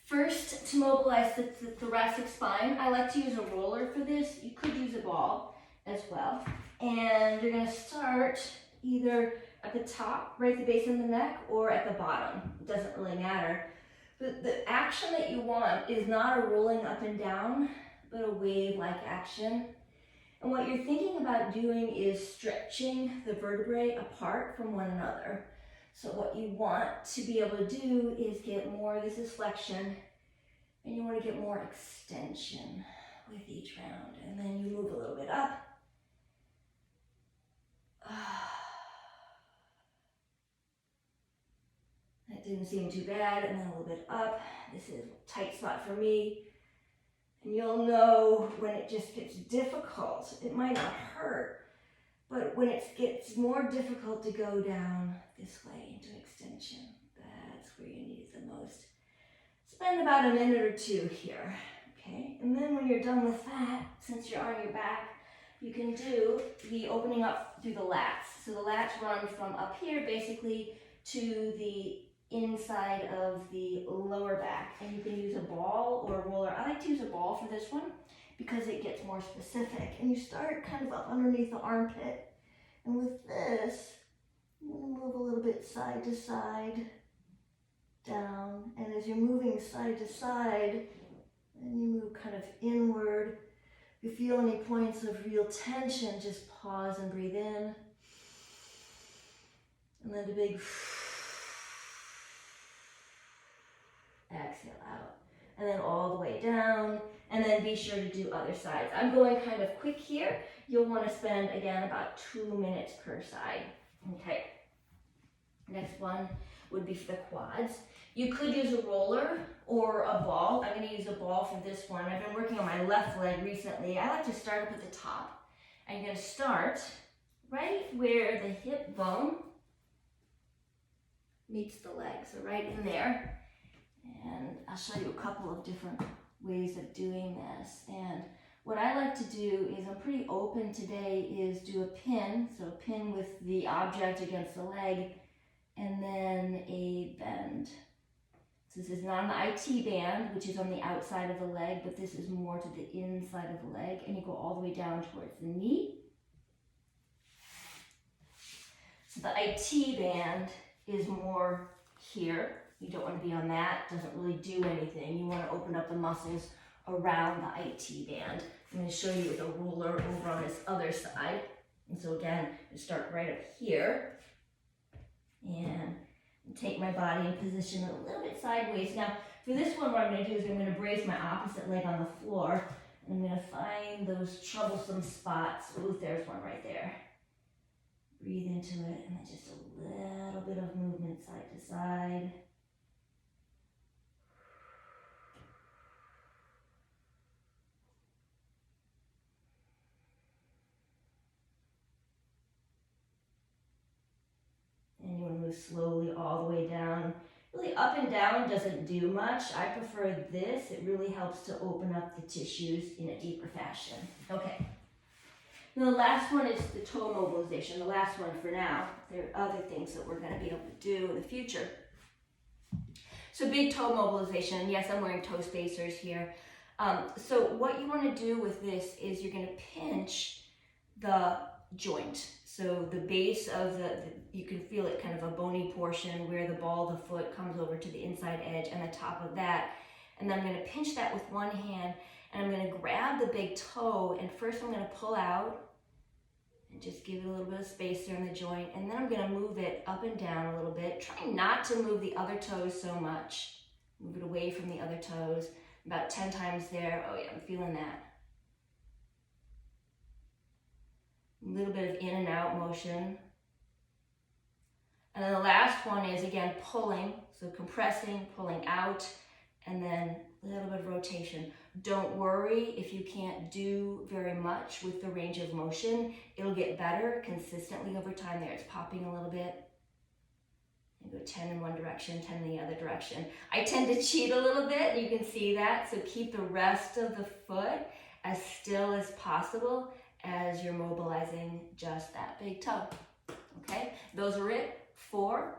First, to mobilize the thoracic spine, I like to use a roller for this. You could use a ball as well. And you're gonna start either at the top, right at the base of the neck, or at the bottom. It doesn't really matter. But the action that you want is not a rolling up and down, but a wave-like action. And what you're thinking about doing is stretching the vertebrae apart from one another. So what you want to be able to do is get more, this is flexion, and you want to get more extension with each round. And then you move a little bit up. That didn't seem too bad, and then a little bit up. This is a tight spot for me. And you'll know when it just gets difficult. It might not hurt, but when it gets more difficult to go down this way into extension, that's where you need it the most. Spend about a minute or two here, okay? And then when you're done with that, since you're on your back, you can do the opening up through the lats. So the lats run from up here basically to the inside of the lower back, and you can use a ball or a roller. I like to use a ball for this one because it gets more specific. And you start kind of up underneath the armpit, and with this, I'm going to move a little bit side to side, down, and as you're moving side to side, and you move kind of inward, if you feel any points of real tension, just pause and breathe in, and then the big exhale out, and then all the way down, and then be sure to do other sides. I'm going kind of quick here. You'll want to spend, again, about 2 minutes per side. Okay. Next one would be for the quads. You could use a roller or a ball. I'm going to use a ball for this one. I've been working on my left leg recently. I like to start up at the top. I'm going to start right where the hip bone meets the leg, so right in there. And I'll show you a couple of different ways of doing this. And what I like to do is, I'm pretty open today, is do a pin. So a pin with the object against the leg, and then a bend. So this is not on the IT band, which is on the outside of the leg, but this is more to the inside of the leg. And you go all the way down towards the knee. So the IT band is more here. You don't want to be on that. It doesn't really do anything. You want to open up the muscles around the IT band. I'm going to show you with a ruler over on this other side. And so again, you start right up here and take my body in position a little bit sideways. Now, for this one, what I'm going to do is I'm going to brace my opposite leg on the floor. And I'm going to find those troublesome spots. Ooh, there's one right there. Breathe into it, and then just a little bit of movement side to side. And you want to move slowly all the way down. Really, up and down doesn't do much. I prefer this. It really helps to open up the tissues in a deeper fashion. Okay. Now the last one is the toe mobilization. The last one for now. There are other things that we're going to be able to do in the future. So big toe mobilization. Yes, I'm wearing toe spacers here. So what you want to do with this is you're going to pinch the joint. So the base of you can feel it, kind of a bony portion where the ball of the foot comes over to the inside edge, and the top of that. And then I'm going to pinch that with one hand, and I'm going to grab the big toe, and first I'm going to pull out and just give it a little bit of space there in the joint, and then I'm going to move it up and down a little bit. Try not to move the other toes so much. Move it away from the other toes. About 10 times there. Oh yeah, I'm feeling that. A little bit of in and out motion. And then the last one is, again, pulling. So compressing, pulling out, and then a little bit of rotation. Don't worry if you can't do very much with the range of motion. It'll get better consistently over time. There, it's popping a little bit. You go 10 in one direction, 10 in the other direction. I tend to cheat a little bit. You can see that. So keep the rest of the foot as still as possible as you're mobilizing just that big toe. Okay, those are it for